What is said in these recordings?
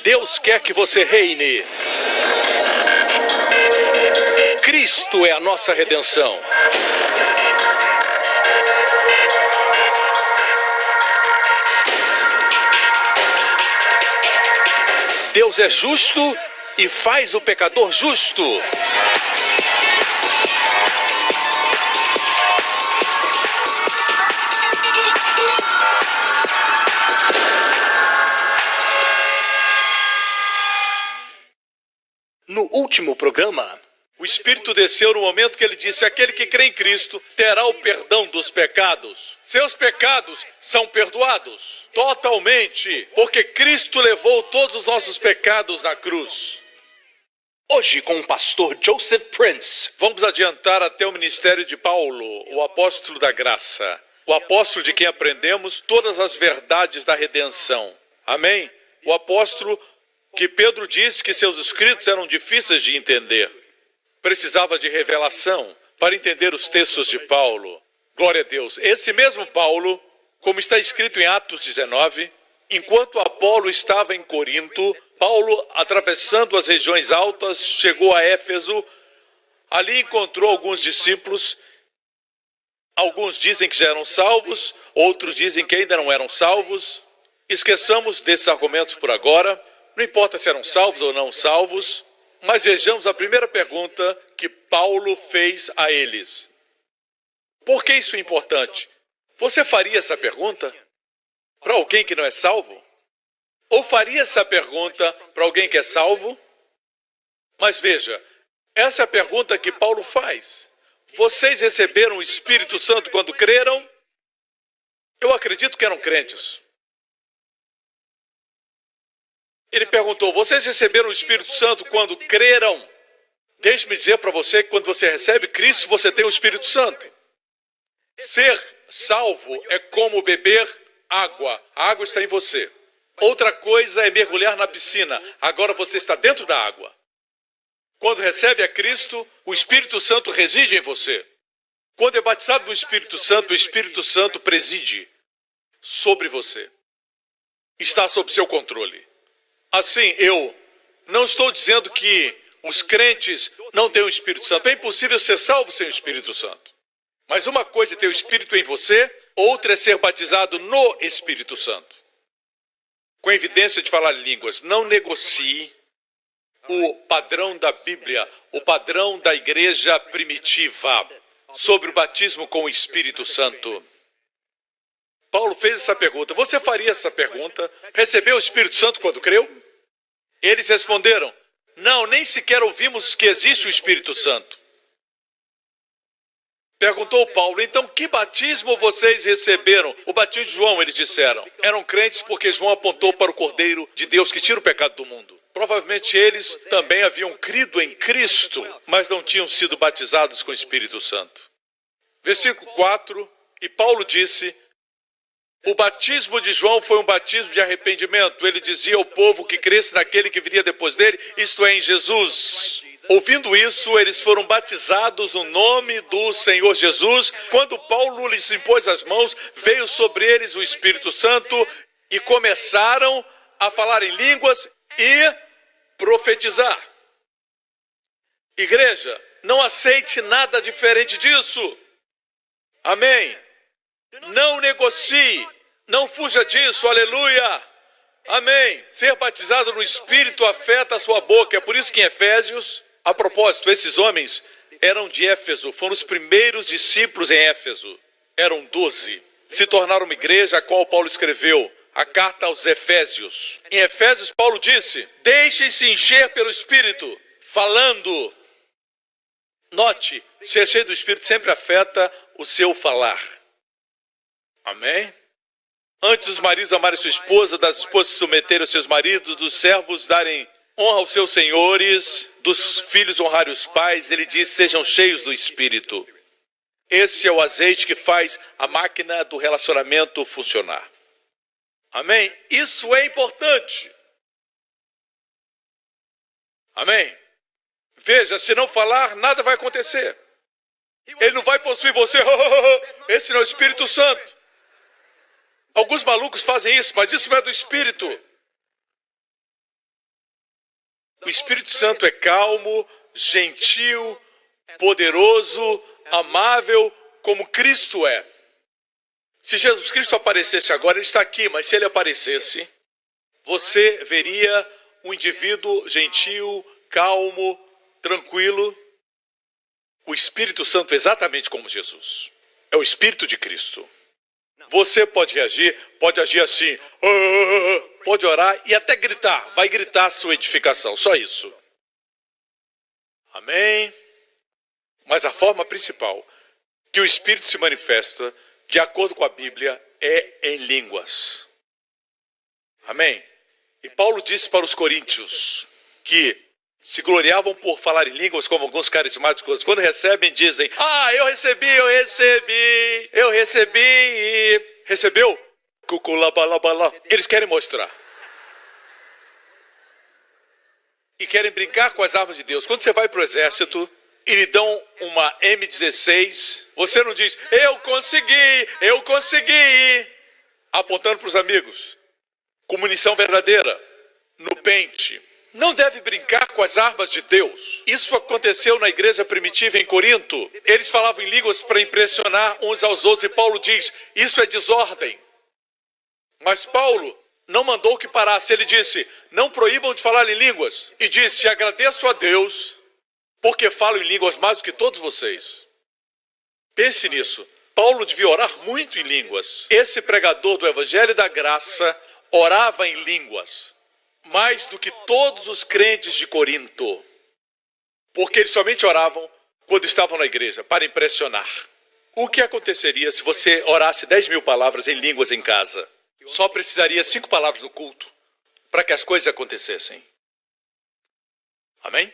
Deus quer que você reine. Cristo é a nossa redenção. Deus é justo e faz o pecador justo. No último programa, o Espírito desceu no momento que ele disse: aquele que crê em Cristo terá o perdão dos pecados. Seus pecados são perdoados totalmente, porque Cristo levou todos os nossos pecados na cruz. Hoje, com o pastor Joseph Prince, vamos adiantar até o ministério de Paulo, o apóstolo da graça. O apóstolo de quem aprendemos todas as verdades da redenção. Amém? O apóstolo que Pedro disse que seus escritos eram difíceis de entender. Precisava de revelação para entender os textos de Paulo. Glória a Deus. Esse mesmo Paulo, como está escrito em Atos 19, enquanto Apolo estava em Corinto, Paulo, atravessando as regiões altas, chegou a Éfeso. Ali encontrou alguns discípulos. Alguns dizem que já eram salvos, outros dizem que ainda não eram salvos. Esqueçamos desses argumentos por agora. Não importa se eram salvos ou não salvos. Mas vejamos a primeira pergunta que Paulo fez a eles. Por que isso é importante? Você faria essa pergunta para alguém que não é salvo? Ou faria essa pergunta para alguém que é salvo? Mas veja, essa é a pergunta que Paulo faz. Vocês receberam o Espírito Santo quando creram? Eu acredito que eram crentes. Ele perguntou: vocês receberam o Espírito Santo quando creram? Deixe-me dizer para você que quando você recebe Cristo, você tem o Espírito Santo. Ser salvo é como beber água. A água está em você. Outra coisa é mergulhar na piscina. Agora você está dentro da água. Quando recebe a Cristo, o Espírito Santo reside em você. Quando é batizado no Espírito Santo, o Espírito Santo preside sobre você. Está sob seu controle. Assim, eu não estou dizendo que os crentes não têm o Espírito Santo. É impossível ser salvo sem o Espírito Santo. Mas uma coisa é ter o Espírito em você, outra é ser batizado no Espírito Santo. Com evidência de falar línguas. Não negocie o padrão da Bíblia, o padrão da igreja primitiva sobre o batismo com o Espírito Santo. Paulo fez essa pergunta. Você faria essa pergunta? Recebeu o Espírito Santo quando creu? Eles responderam: não, nem sequer ouvimos que existe o Espírito Santo. Perguntou Paulo: então que batismo vocês receberam? O batismo de João, eles disseram. Eram crentes porque João apontou para o Cordeiro de Deus que tira o pecado do mundo. Provavelmente eles também haviam crido em Cristo, mas não tinham sido batizados com o Espírito Santo. Versículo 4, e Paulo disse: o batismo de João foi um batismo de arrependimento. Ele dizia ao povo que cresce naquele que viria depois dele, isto é, em Jesus. Ouvindo isso, eles foram batizados no nome do Senhor Jesus. Quando Paulo lhes impôs as mãos, veio sobre eles o Espírito Santo e começaram a falar em línguas e profetizar. Igreja, não aceite nada diferente disso. Amém. Não negocie, não fuja disso, aleluia, amém. Ser batizado no Espírito afeta a sua boca, é por isso que em Efésios, a propósito, esses homens eram de Éfeso, foram os primeiros discípulos em Éfeso, eram 12, se tornaram uma igreja a qual Paulo escreveu a carta aos Efésios. Em Efésios, Paulo disse: deixem-se encher pelo Espírito, falando. Note, ser cheio do Espírito sempre afeta o seu falar. Amém? Antes dos maridos amarem sua esposa, das esposas se submeterem aos seus maridos, dos servos darem honra aos seus senhores, dos filhos honrarem os pais, ele diz: sejam cheios do Espírito. Esse é o azeite que faz a máquina do relacionamento funcionar. Amém? Isso é importante. Amém? Veja, se não falar, nada vai acontecer. Ele não vai possuir você. Esse não é o Espírito Santo. Alguns malucos fazem isso, mas isso não é do Espírito. O Espírito Santo é calmo, gentil, poderoso, amável, como Cristo é. Se Jesus Cristo aparecesse agora, ele está aqui, mas se ele aparecesse, você veria um indivíduo gentil, calmo, tranquilo. O Espírito Santo é exatamente como Jesus. É o Espírito de Cristo. Você pode agir assim, pode orar e até gritar. Vai gritar a sua edificação, só isso. Amém? Mas a forma principal que o Espírito se manifesta, de acordo com a Bíblia, é em línguas. Amém? E Paulo disse para os coríntios que se gloriavam por falar em línguas, como alguns carismáticos, quando recebem, dizem: eu recebi. Recebeu? Cuculabalabalá. Eles querem mostrar. E querem brincar com as armas de Deus. Quando você vai para o exército e lhe dão uma M16, você não diz: eu consegui, apontando para os amigos, com munição verdadeira, no pente. Não deve brincar com as armas de Deus. Isso aconteceu na igreja primitiva em Corinto. Eles falavam em línguas para impressionar uns aos outros e Paulo diz: isso é desordem. Mas Paulo não mandou que parasse. Ele disse: não proíbam de falar em línguas. E disse: agradeço a Deus porque falo em línguas mais do que todos vocês. Pense nisso. Paulo devia orar muito em línguas. Esse pregador do Evangelho da Graça orava em línguas mais do que todos os crentes de Corinto, porque eles somente oravam quando estavam na igreja, para impressionar. O que aconteceria se você orasse 10.000 palavras em línguas em casa? Só precisaria 5 palavras no culto para que as coisas acontecessem. Amém?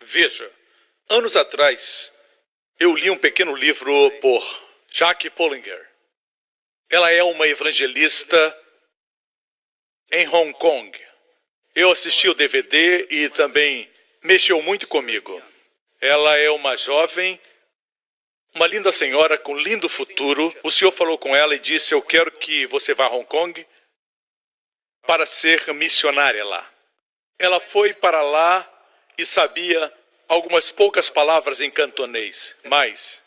Veja, anos atrás, eu li um pequeno livro por Jackie Pullinger. Ela é uma evangelista em Hong Kong. Eu assisti o DVD e também mexeu muito comigo. Ela é uma jovem, uma linda senhora com lindo futuro. O senhor falou com ela e disse: eu quero que você vá a Hong Kong para ser missionária lá. Ela foi para lá e sabia algumas poucas palavras em cantonês, mas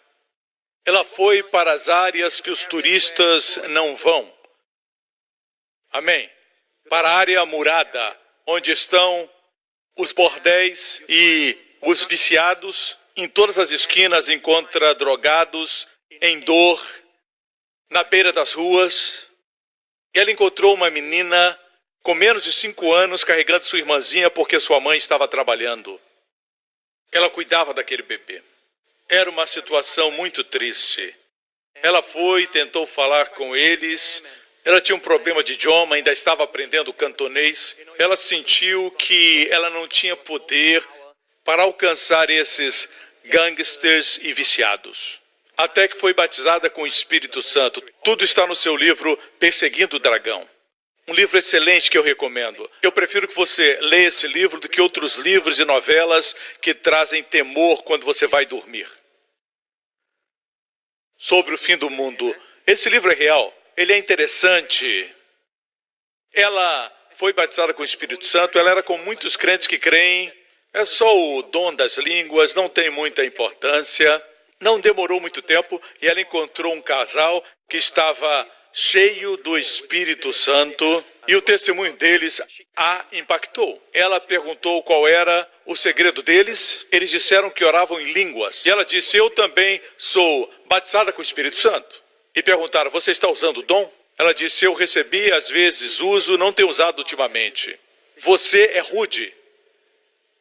ela foi para as áreas que os turistas não vão. Amém? Para a área murada, onde estão os bordéis e os viciados. Em todas as esquinas encontra drogados, em dor, na beira das ruas. Ela encontrou uma menina com menos de 5 anos carregando sua irmãzinha porque sua mãe estava trabalhando. Ela cuidava daquele bebê. Era uma situação muito triste. Ela foi, tentou falar com eles. Ela tinha um problema de idioma, ainda estava aprendendo cantonês. Ela sentiu que ela não tinha poder para alcançar esses gangsters e viciados. Até que foi batizada com o Espírito Santo. Tudo está no seu livro Perseguindo o Dragão. Um livro excelente que eu recomendo. Eu prefiro que você leia esse livro do que outros livros e novelas que trazem temor quando você vai dormir. Sobre o fim do mundo. Esse livro é real. Ele é interessante. Ela foi batizada com o Espírito Santo. Ela era como muitos crentes que creem. É só o dom das línguas, não tem muita importância. Não demorou muito tempo e ela encontrou um casal que estava cheio do Espírito Santo e o testemunho deles a impactou. Ela perguntou qual era o segredo deles. Eles disseram que oravam em línguas. E ela disse: eu também sou batizada com o Espírito Santo. E perguntaram: você está usando o dom? Ela disse: eu recebi, às vezes uso, não tenho usado ultimamente. Você é rude.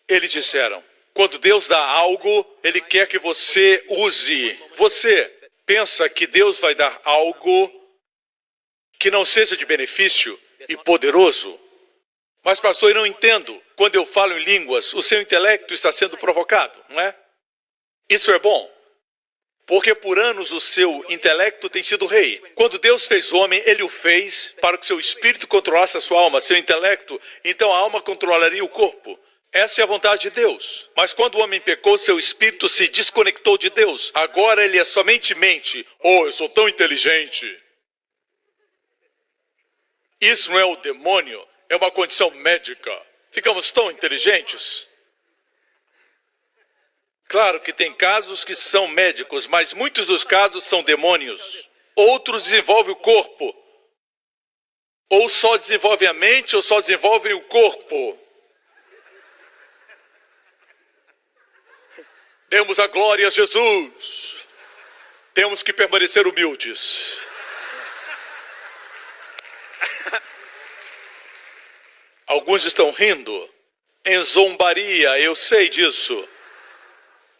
Eles disseram: quando Deus dá algo, Ele quer que você use. Você pensa que Deus vai dar algo que não seja de benefício e poderoso? Mas pastor, eu não entendo. Quando eu falo em línguas, o seu intelecto está sendo provocado, não é? Isso é bom. Porque por anos o seu intelecto tem sido rei. Quando Deus fez o homem, Ele o fez para que seu espírito controlasse a sua alma, seu intelecto. Então a alma controlaria o corpo. Essa é a vontade de Deus. Mas quando o homem pecou, seu espírito se desconectou de Deus. Agora ele é somente mente. Oh, eu sou tão inteligente. Isso não é o demônio, é uma condição médica. Ficamos tão inteligentes. Claro que tem casos que são médicos, mas muitos dos casos são demônios. Outros desenvolvem o corpo. Ou só desenvolvem a mente, ou só desenvolvem o corpo. Demos a glória a Jesus. Temos que permanecer humildes. Alguns estão rindo, em zombaria, eu sei disso.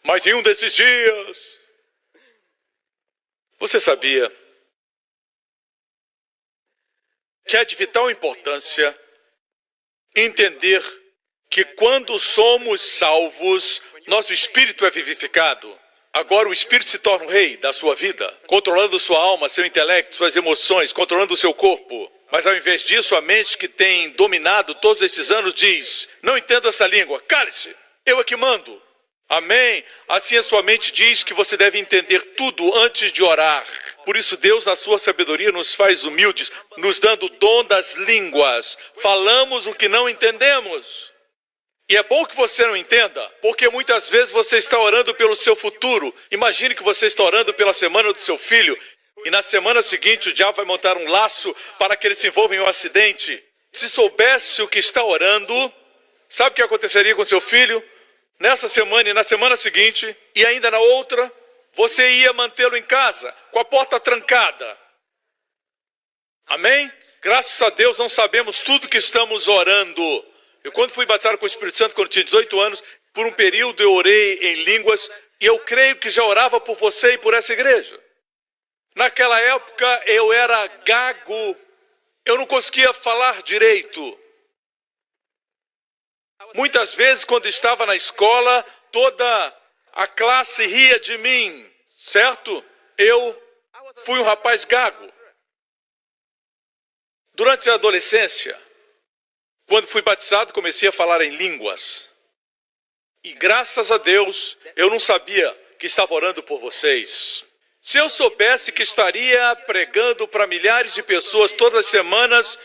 Mas em um desses dias, você sabia que é de vital importância entender que quando somos salvos, nosso espírito é vivificado. Agora o espírito se torna o rei da sua vida, controlando sua alma, seu intelecto, suas emoções, controlando o seu corpo. Mas ao invés disso, a mente que tem dominado todos esses anos diz: não entendo essa língua, cale-se, eu é que mando. Amém? Assim a sua mente diz que você deve entender tudo antes de orar. Por isso Deus, na sua sabedoria, nos faz humildes, nos dando o dom das línguas. Falamos o que não entendemos. E é bom que você não entenda, porque muitas vezes você está orando pelo seu futuro. Imagine que você está orando pela semana do seu filho, e na semana seguinte o diabo vai montar um laço para que ele se envolva em um acidente. Se soubesse o que está orando, sabe o que aconteceria com seu filho? Nessa semana e na semana seguinte, e ainda na outra, você ia mantê-lo em casa, com a porta trancada. Amém? Graças a Deus não sabemos tudo que estamos orando. Eu quando fui batizado com o Espírito Santo, quando tinha 18 anos, por um período eu orei em línguas, e eu creio que já orava por você e por essa igreja. Naquela época eu era gago, eu não conseguia falar direito. Muitas vezes, quando estava na escola, toda a classe ria de mim, certo? Eu fui um rapaz gago. Durante a adolescência, quando fui batizado, comecei a falar em línguas. E graças a Deus, eu não sabia que estava orando por vocês. Se eu soubesse que estaria pregando para milhares de pessoas todas as semanas,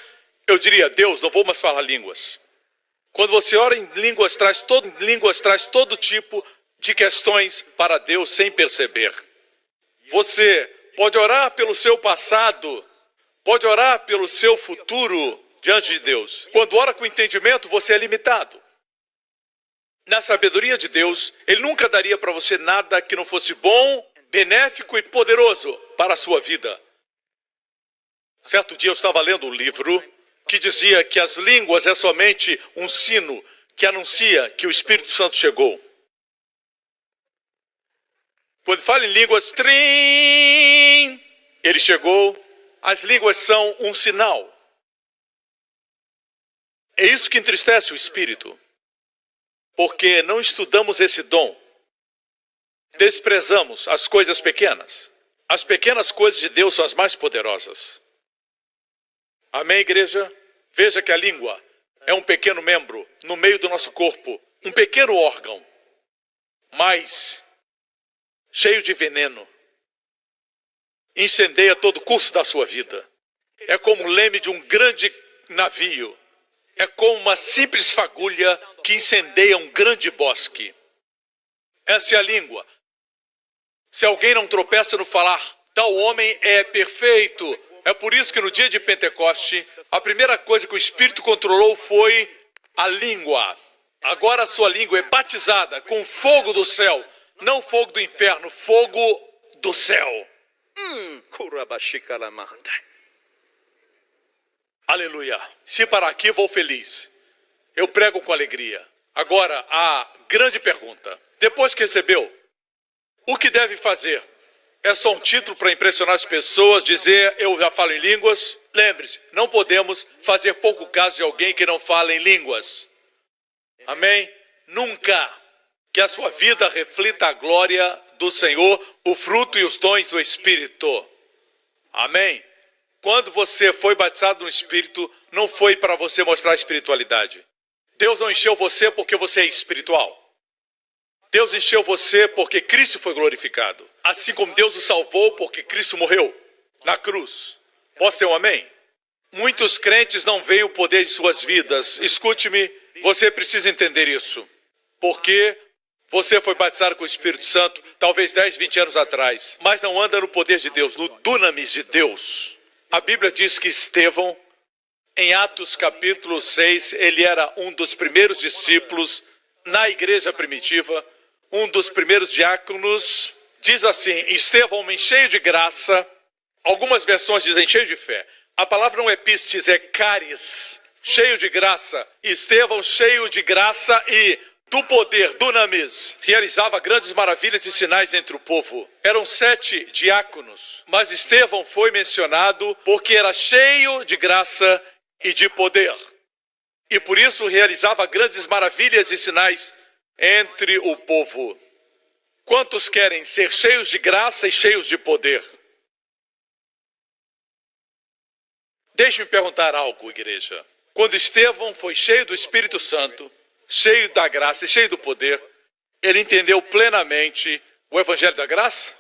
eu diria: Deus, não vou mais falar línguas. Quando você ora em línguas, traz todo tipo de questões para Deus sem perceber. Você pode orar pelo seu passado, pode orar pelo seu futuro diante de Deus. Quando ora com entendimento, você é limitado. Na sabedoria de Deus, Ele nunca daria para você nada que não fosse bom, benéfico e poderoso para a sua vida. Certo dia eu estava lendo um livro que dizia que as línguas é somente um sino que anuncia que o Espírito Santo chegou. Quando fala em línguas, trim, ele chegou. As línguas são um sinal. É isso que entristece o Espírito, porque não estudamos esse dom. Desprezamos as coisas pequenas. As pequenas coisas de Deus são as mais poderosas. Amém, igreja? Veja que a língua é um pequeno membro no meio do nosso corpo, um pequeno órgão, mas cheio de veneno. Incendeia todo o curso da sua vida. É como o leme de um grande navio. É como uma simples fagulha que incendeia um grande bosque. Essa é a língua. Se alguém não tropeça no falar, tal homem é perfeito. É por isso que no dia de Pentecoste, a primeira coisa que o Espírito controlou foi a língua. Agora a sua língua é batizada com fogo do céu. Não fogo do inferno, fogo do céu. Aleluia. Se parar aqui, vou feliz. Eu prego com alegria. Agora, a grande pergunta. Depois que recebeu, o que deve fazer? É só um título para impressionar as pessoas, dizer eu já falo em línguas? Lembre-se, não podemos fazer pouco caso de alguém que não fala em línguas. Amém? Nunca. Que a sua vida reflita a glória do Senhor, o fruto e os dons do Espírito. Amém? Quando você foi batizado no Espírito, não foi para você mostrar espiritualidade. Deus não encheu você porque você é espiritual. Deus encheu você porque Cristo foi glorificado. Assim como Deus o salvou porque Cristo morreu na cruz. Posso ter um amém? Muitos crentes não veem o poder de suas vidas. Escute-me, Você precisa entender isso. Porque você foi batizado com o Espírito Santo, talvez 10, 20 anos atrás, mas não anda no poder de Deus, no dunamis de Deus. A Bíblia diz que Estevão, em Atos capítulo 6, ele era um dos primeiros discípulos na igreja primitiva, um dos primeiros diáconos. Diz assim, Estevão, homem cheio de graça, algumas versões dizem cheio de fé. A palavra não é pistis, é caris, cheio de graça. Estevão, cheio de graça e do poder, dunamis, realizava grandes maravilhas e sinais entre o povo. Eram 7 diáconos, mas Estevão foi mencionado porque era cheio de graça e de poder. E por isso realizava grandes maravilhas e sinais entre o povo. Quantos querem ser cheios de graça e cheios de poder? Deixe-me perguntar algo, igreja. Quando Estevão foi cheio do Espírito Santo, cheio da graça e cheio do poder, ele entendeu plenamente o Evangelho da graça?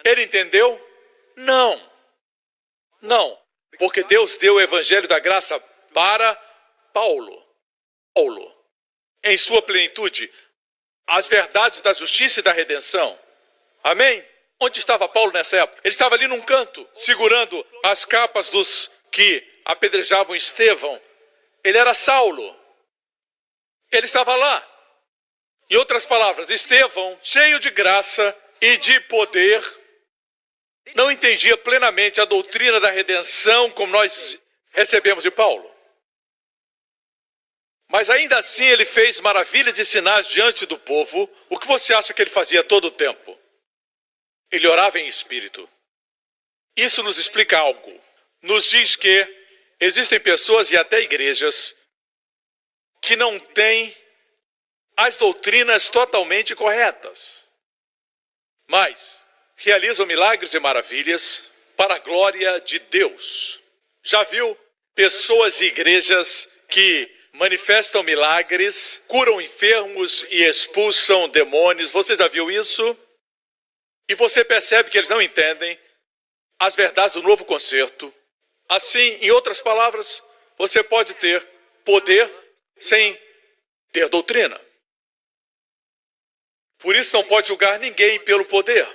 Ele entendeu? Não. Não. Porque Deus deu o Evangelho da graça para Paulo. Em sua plenitude, as verdades da justiça e da redenção. Amém? Onde estava Paulo nessa época? Ele estava ali num canto, segurando as capas dos que apedrejavam Estevão. Ele era Saulo. Ele estava lá. Em outras palavras, Estevão, cheio de graça e de poder, não entendia plenamente a doutrina da redenção como nós recebemos de Paulo. Mas ainda assim ele fez maravilhas e sinais diante do povo. O que você acha que ele fazia todo o tempo? Ele orava em espírito. Isso nos explica algo. Nos diz que existem pessoas e até igrejas que não têm as doutrinas totalmente corretas, mas realizam milagres e maravilhas para a glória de Deus. Já viu pessoas e igrejas que manifestam milagres, curam enfermos e expulsam demônios? Você já viu isso? E você percebe que eles não entendem as verdades do novo concerto. Assim, em outras palavras, você pode ter poder sem ter doutrina. Por isso não pode julgar ninguém pelo poder.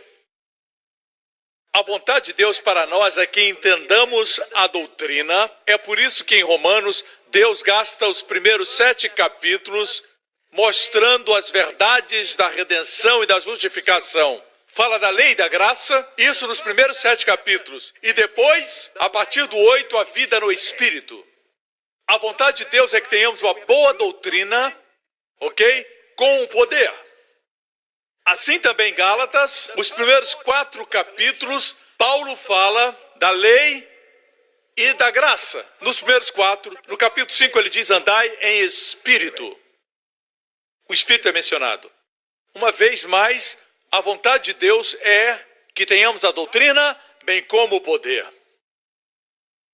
A vontade de Deus para nós é que entendamos a doutrina. É por isso que em Romanos, Deus gasta os primeiros 7 capítulos mostrando as verdades da redenção e da justificação. Fala da lei e da graça, isso nos primeiros 7 capítulos. E depois, a partir do 8, a vida no Espírito. A vontade de Deus é que tenhamos uma boa doutrina, ok? Com o poder. Assim também em Gálatas, os primeiros 4 capítulos, Paulo fala da lei e da graça. Nos primeiros 4, no capítulo 5 ele diz, andai em espírito. O espírito é mencionado. Uma vez mais, a vontade de Deus é que tenhamos a doutrina, bem como o poder.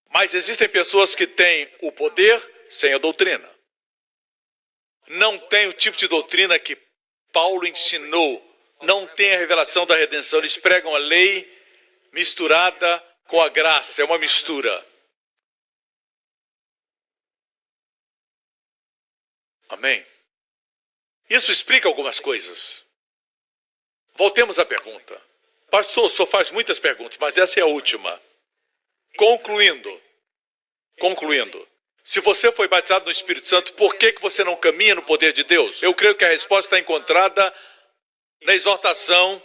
Mas existem pessoas que têm o poder sem a doutrina. Não tem o tipo de doutrina que Paulo ensinou. Não tem a revelação da redenção. Eles pregam a lei misturada com a graça. É uma mistura. Amém? Isso explica algumas coisas. Voltemos à pergunta. Pastor, o senhor faz muitas perguntas, mas essa é a última. Concluindo. Se você foi batizado no Espírito Santo, por que você não caminha no poder de Deus? Eu creio que a resposta está encontrada na exortação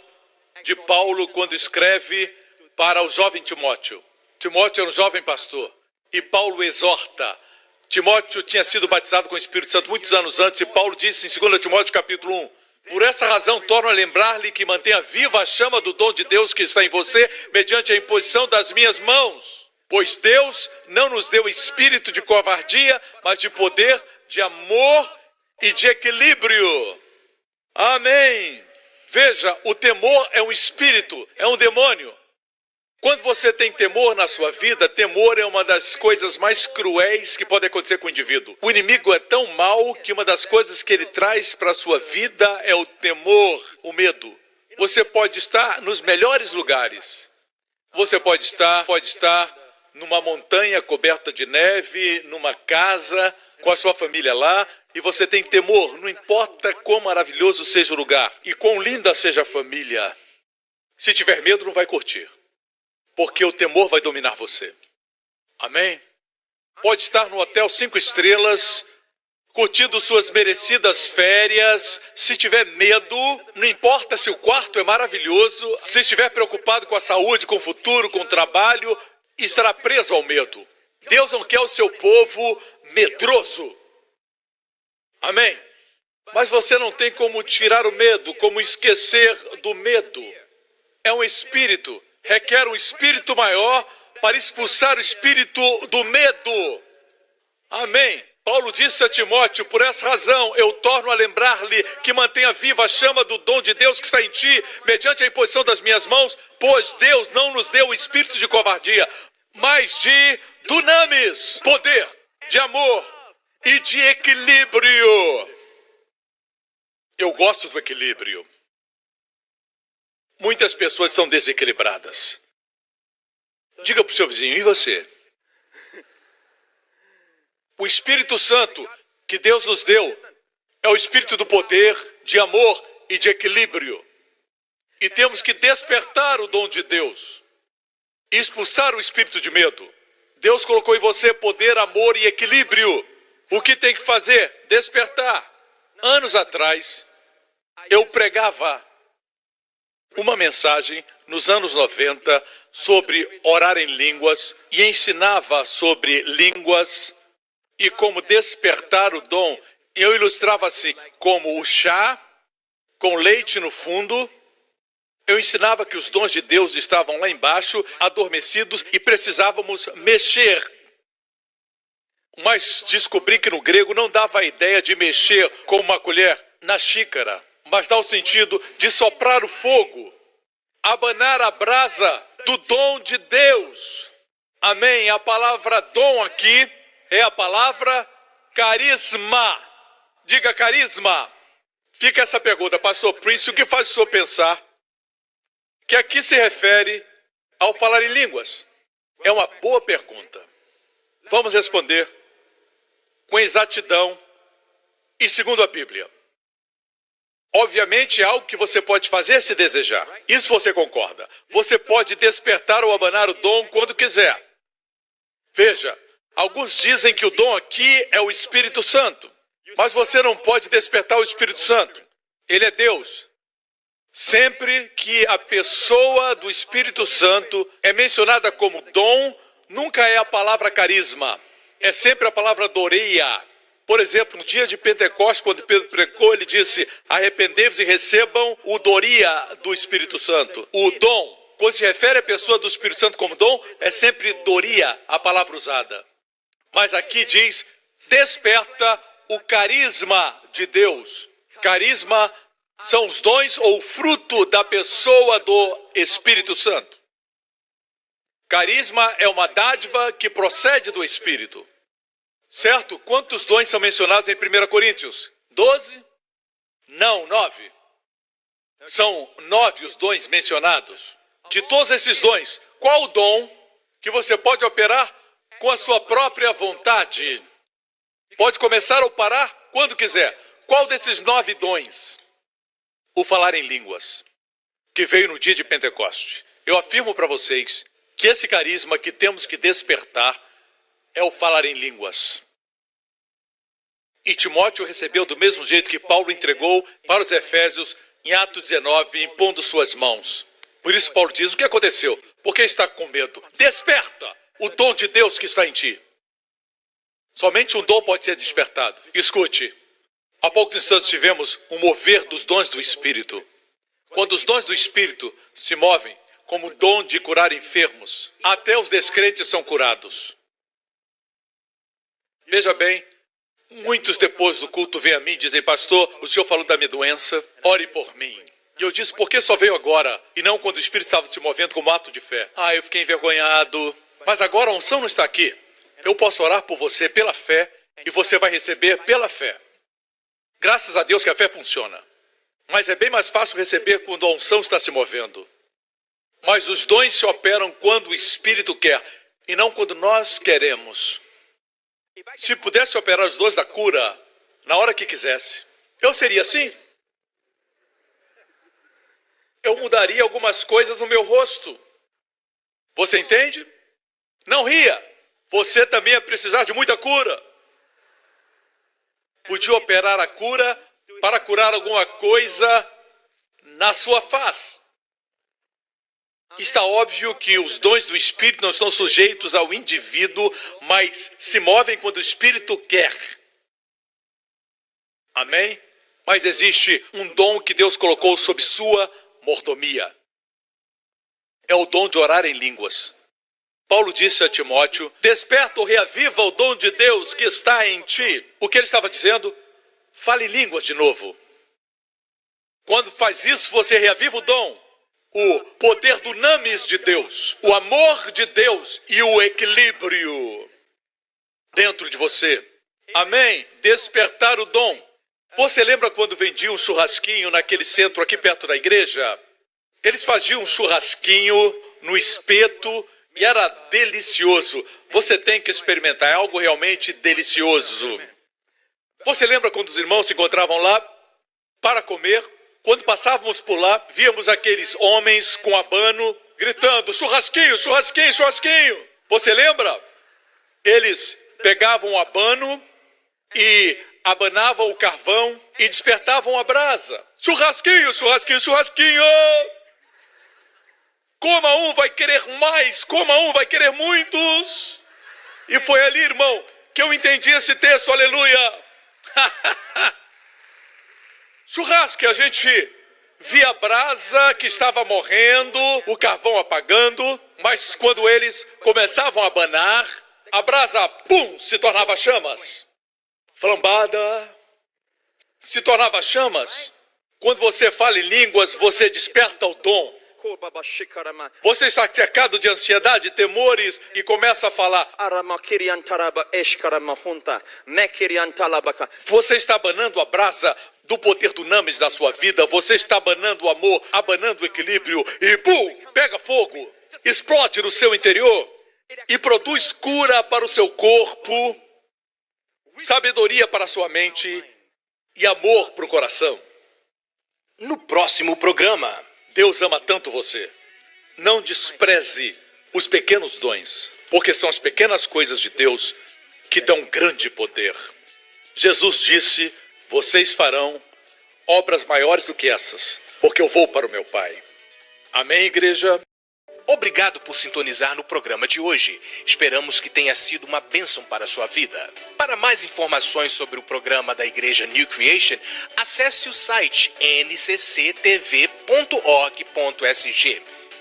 de Paulo quando escreve para o jovem Timóteo. Timóteo era um jovem pastor e Paulo exorta. Timóteo tinha sido batizado com o Espírito Santo muitos anos antes e Paulo disse em 2 Timóteo capítulo 1, por essa razão torno a lembrar-lhe que mantenha viva a chama do dom de Deus que está em você mediante a imposição das minhas mãos. Pois Deus não nos deu espírito de covardia, mas de poder, de amor e de equilíbrio. Amém. Veja, o temor é um espírito, é um demônio. Quando você tem temor na sua vida, temor é uma das coisas mais cruéis que pode acontecer com o indivíduo. O inimigo é tão mau que uma das coisas que ele traz para a sua vida é o temor, o medo. Você pode estar nos melhores lugares. Você pode estar numa montanha coberta de neve, numa casa, com a sua família lá, e você tem temor, não importa quão maravilhoso seja o lugar e quão linda seja a família. Se tiver medo, não vai curtir, porque o temor vai dominar você. Amém? Pode estar no hotel 5 estrelas, curtindo suas merecidas férias. Se tiver medo, não importa se o quarto é maravilhoso, se estiver preocupado com a saúde, com o futuro, com o trabalho, estará preso ao medo. Deus não quer o seu povo medroso. Amém? Mas você não tem como tirar o medo, como esquecer do medo. É um espírito, requer um espírito maior para expulsar o espírito do medo. Amém? Paulo disse a Timóteo, por essa razão eu torno a lembrar-lhe que mantenha viva a chama do dom de Deus que está em ti, mediante a imposição das minhas mãos, pois Deus não nos deu o espírito de covardia, mas de dunamis, poder, de amor e de equilíbrio. Eu gosto do equilíbrio. Muitas pessoas são desequilibradas. Diga para o seu vizinho, e você? O Espírito Santo que Deus nos deu é o Espírito do poder, de amor e de equilíbrio. E temos que despertar o dom de Deus e expulsar o espírito de medo. Deus colocou em você poder, amor e equilíbrio. O que tem que fazer? Despertar. Anos atrás, eu pregava uma mensagem nos anos 90 sobre orar em línguas e ensinava sobre línguas e como despertar o dom. Eu ilustrava assim, como o chá com leite no fundo. Eu ensinava que os dons de Deus estavam lá embaixo, adormecidos, e precisávamos mexer. Mas descobri que no grego não dava a ideia de mexer com uma colher na xícara, mas dá o sentido de soprar o fogo, abanar a brasa do dom de Deus. Amém? A palavra dom aqui é a palavra carisma. Diga carisma. Fica essa pergunta, pastor Prince, o que faz o senhor pensar que aqui se refere ao falar em línguas? É uma boa pergunta. Vamos responder com exatidão e segundo a Bíblia. Obviamente é algo que você pode fazer se desejar. Isso você concorda. Você pode despertar ou abanar o dom quando quiser. Veja, alguns dizem que o dom aqui é o Espírito Santo. Mas você não pode despertar o Espírito Santo. Ele é Deus. Sempre que a pessoa do Espírito Santo é mencionada como dom, nunca é a palavra carisma. É sempre a palavra doreia. Por exemplo, no dia de Pentecostes, quando Pedro pregou, ele disse, arrependei-vos e recebam o doria do Espírito Santo. O dom, quando se refere à pessoa do Espírito Santo como dom, é sempre doria, a palavra usada. Mas aqui diz, desperta o carisma de Deus. Carisma são os dons ou o fruto da pessoa do Espírito Santo. Carisma é uma dádiva que procede do Espírito. Certo? Quantos dons são mencionados em 1 Coríntios? 12? Não, 9. São 9 os dons mencionados. De todos esses dons, qual o dom que você pode operar com a sua própria vontade? Pode começar ou parar quando quiser. Qual desses 9 dons? O falar em línguas, que veio no dia de Pentecoste. Eu afirmo para vocês que esse carisma que temos que despertar é o falar em línguas. E Timóteo recebeu do mesmo jeito que Paulo entregou para os Efésios em Atos 19, impondo suas mãos. Por isso Paulo diz, o que aconteceu? Por que está com medo? Desperta o dom de Deus que está em ti. Somente um dom pode ser despertado. Escute, há poucos instantes tivemos um mover dos dons do Espírito. Quando os dons do Espírito se movem, como o dom de curar enfermos, até os descrentes são curados. Veja bem, muitos depois do culto vêm a mim e dizem, pastor, o senhor falou da minha doença, ore por mim. E eu disse, por que só veio agora e não quando o Espírito estava se movendo como ato de fé? Eu fiquei envergonhado. Mas agora a unção não está aqui. Eu posso orar por você pela fé e você vai receber pela fé. Graças a Deus que a fé funciona. Mas é bem mais fácil receber quando a unção está se movendo. Mas os dons se operam quando o Espírito quer. e não quando nós queremos. Se pudesse operar os dons da cura na hora que quisesse, eu seria assim? Eu mudaria algumas coisas no meu rosto. Você entende? Não ria. Você também ia precisar de muita cura. Podia operar a cura para curar alguma coisa na sua face. Está óbvio que os dons do Espírito não estão sujeitos ao indivíduo, mas se movem quando o Espírito quer. Amém? Mas existe um dom que Deus colocou sob sua mordomia. É o dom de orar em línguas. Paulo disse a Timóteo: desperta ou reaviva o dom de Deus que está em ti. O que ele estava dizendo? Fale em línguas de novo. Quando faz isso, você reaviva o dom. O poder dunamis de Deus, o amor de Deus e o equilíbrio dentro de você. Amém? Despertar o dom. Você lembra quando vendiam um churrasquinho naquele centro aqui perto da igreja? Eles faziam um churrasquinho no espeto e era delicioso. Você tem que experimentar, é algo realmente delicioso. Você lembra quando os irmãos se encontravam lá para comer? Quando passávamos por lá, víamos aqueles homens com abano gritando: churrasquinho, churrasquinho, churrasquinho. Você lembra? Eles pegavam o abano e abanavam o carvão e despertavam a brasa. Churrasquinho, churrasquinho, churrasquinho. Coma um, vai querer mais. Coma um, vai querer muitos. E foi ali, irmão, que eu entendi esse texto, aleluia. Churrasco, a gente via a brasa que estava morrendo, o carvão apagando, mas quando eles começavam a abanar, a brasa, pum, se tornava chamas. Flambada, se tornava chamas. Quando você fala em línguas, você desperta o dom. Você está cercado de ansiedade, temores e começa a falar. Você está abanando a brasa do poder dunamis da sua vida. Você está abanando o amor, abanando o equilíbrio e pum, pega fogo, explode no seu interior e produz cura para o seu corpo, sabedoria para a sua mente e amor para o coração. No próximo programa, Deus ama tanto você. Não despreze os pequenos dons, porque são as pequenas coisas de Deus que dão grande poder. Jesus disse: vocês farão obras maiores do que essas, porque eu vou para o meu Pai. Amém, igreja? obrigado por sintonizar no programa de hoje. Esperamos que tenha sido uma bênção para a sua vida. Para mais informações sobre o programa da Igreja New Creation, acesse o site ncctv.org.sg.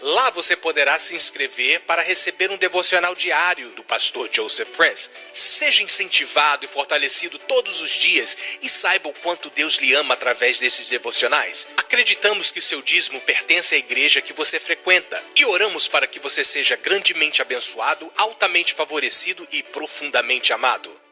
Lá você poderá se inscrever para receber um devocional diário do pastor Joseph Prince. Seja incentivado e fortalecido todos os dias e saiba o quanto Deus lhe ama através desses devocionais. Acreditamos que seu dízimo pertence à igreja que você frequenta e oramos para que você seja grandemente abençoado, altamente favorecido e profundamente amado.